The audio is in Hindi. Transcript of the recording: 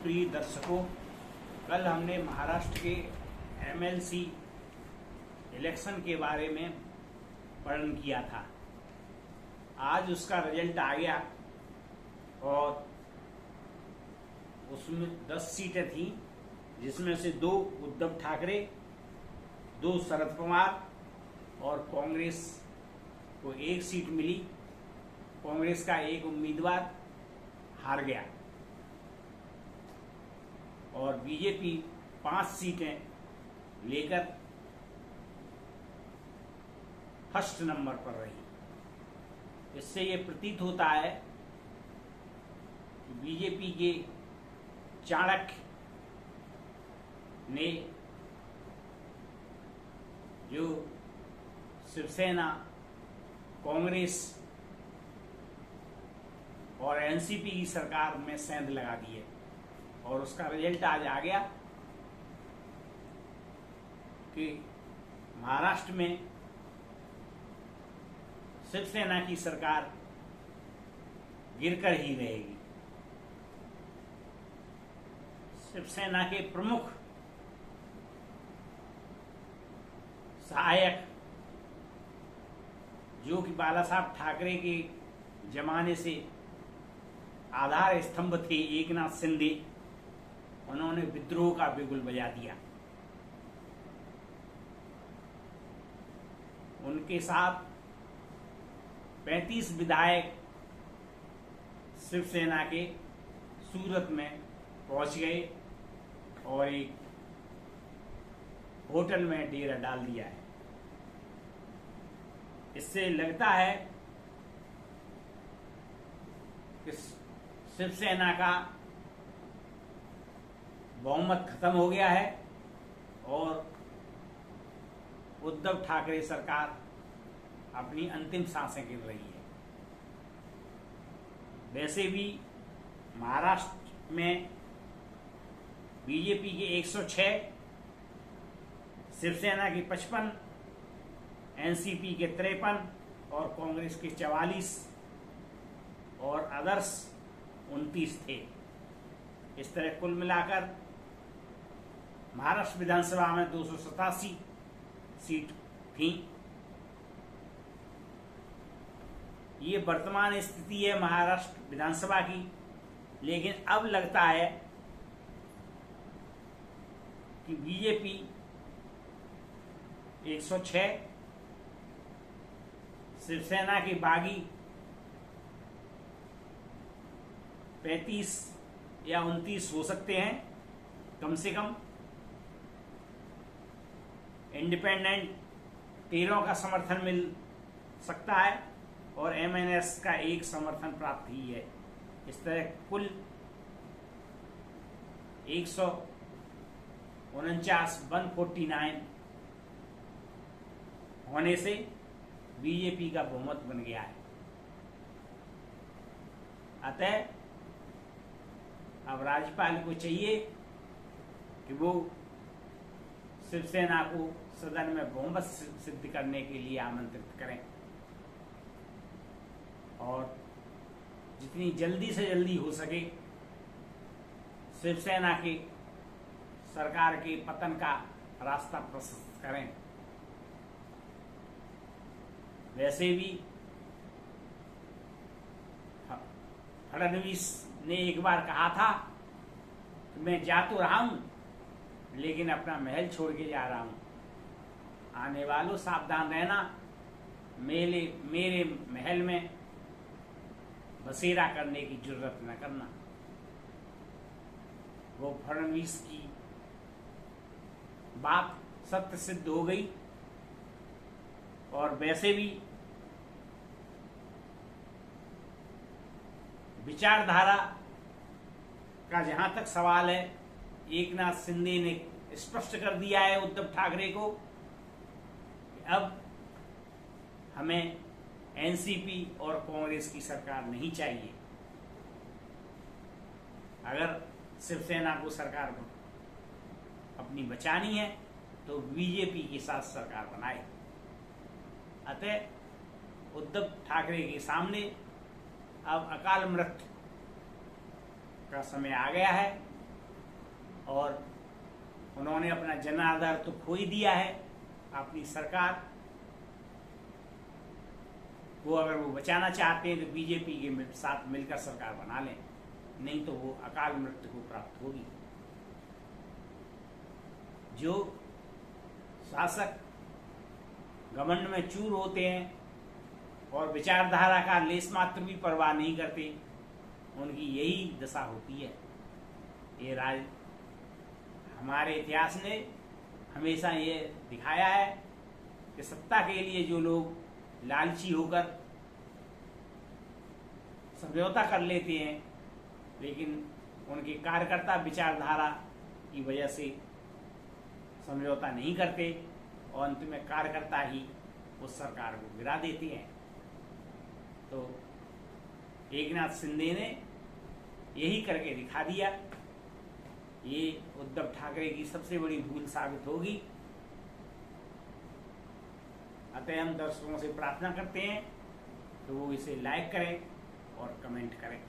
प्रिय दर्शकों, कल हमने महाराष्ट्र के एमएलसी इलेक्शन के बारे में वर्णन किया था। आज उसका रिजल्ट आ गया और उसमें 10 सीटें थी, जिसमें से 2 उद्धव ठाकरे, 2 शरद पवार और कांग्रेस को 1 सीट मिली। कांग्रेस का एक उम्मीदवार हार गया और बीजेपी 5 सीटें लेकर फर्स्ट नंबर पर रही। इससे ये प्रतीत होता है कि बीजेपी के चाणक्य ने जो शिवसेना, कांग्रेस और एनसीपी की सरकार में सेंध लगा दी है और उसका रिजल्ट आज आ गया कि महाराष्ट्र में शिवसेना की सरकार गिरकर ही रहेगी। शिवसेना के प्रमुख सहायक, जो कि बाला साहब ठाकरे के जमाने से आधार स्तंभ थे, एकनाथ शिंदे, उन्होंने विद्रोह का बिगुल बजा दिया। उनके साथ 35 विधायक शिवसेना के सूरत में पहुंच गए और एक होटल में डेरा डाल दिया है। इससे लगता है कि शिवसेना का बहुमत खत्म हो गया है और उद्धव ठाकरे सरकार अपनी अंतिम सांसें गिन रही है। वैसे भी महाराष्ट्र में बीजेपी के 106, शिवसेना के 55, एनसीपी के 53 और कांग्रेस के 44 और अदर्स 29 थे। इस तरह कुल मिलाकर महाराष्ट्र विधानसभा में 287 सीट थी। ये वर्तमान स्थिति है महाराष्ट्र विधानसभा की, लेकिन अब लगता है कि बीजेपी 106, शिवसेना के बागी 35 या 29 हो सकते हैं कम से कम। इंडिपेंडेंट 13 का समर्थन मिल सकता है और एमएनएस का 1 समर्थन प्राप्त ही है। इस तरह कुल 149 होने से बीजेपी का बहुमत बन गया है। अतः अब राज्यपाल को चाहिए कि वो शिवसेना को सदन में बहुमत सिद्ध करने के लिए आमंत्रित करें और जितनी जल्दी से जल्दी हो सके शिवसेना के सरकार के पतन का रास्ता प्रशस्त करें। वैसे भी फडणवीस ने एक बार कहा था कि मैं जा तो रहा हूं, लेकिन अपना महल छोड़ के जा रहा हूं। आने वालों सावधान रहना, मेरे महल में बसेरा करने की जरूरत न करना। वो फडणवीस की बात सत्य सिद्ध हो गई और वैसे भी विचारधारा का जहां तक सवाल है, एकनाथ शिंदे ने स्पष्ट कर दिया है उद्धव ठाकरे को कि अब हमें एनसीपी और कांग्रेस की सरकार नहीं चाहिए। अगर शिवसेना को सरकार अपनी बचानी है तो बीजेपी के साथ सरकार बनाए। अतः उद्धव ठाकरे के सामने अब अकाल मृत्यु का समय आ गया है और उन्होंने अपना जनाधार तो खो ही दिया है। अपनी सरकार को अगर वो बचाना चाहते हैं तो बीजेपी के साथ मिलकर सरकार बना लें, नहीं तो वो अकाल मृत्यु को प्राप्त होगी। जो शासक घमंड में चूर होते हैं और विचारधारा का लेस मात्र भी परवाह नहीं करते, उनकी यही दशा होती है। ये हमारे इतिहास ने हमेशा ये दिखाया है कि सत्ता के लिए जो लोग लालची होकर समझौता कर लेते हैं, लेकिन उनके कार्यकर्ता विचारधारा की वजह से समझौता नहीं करते और अंत में कार्यकर्ता ही उस सरकार को गिरा देते हैं। तो एकनाथ शिंदे ने यही करके दिखा दिया। ये उद्धव ठाकरे की सबसे बड़ी भूल साबित होगी। अतः हम दर्शकों से प्रार्थना करते हैं तो वो इसे लाइक करें और कमेंट करें।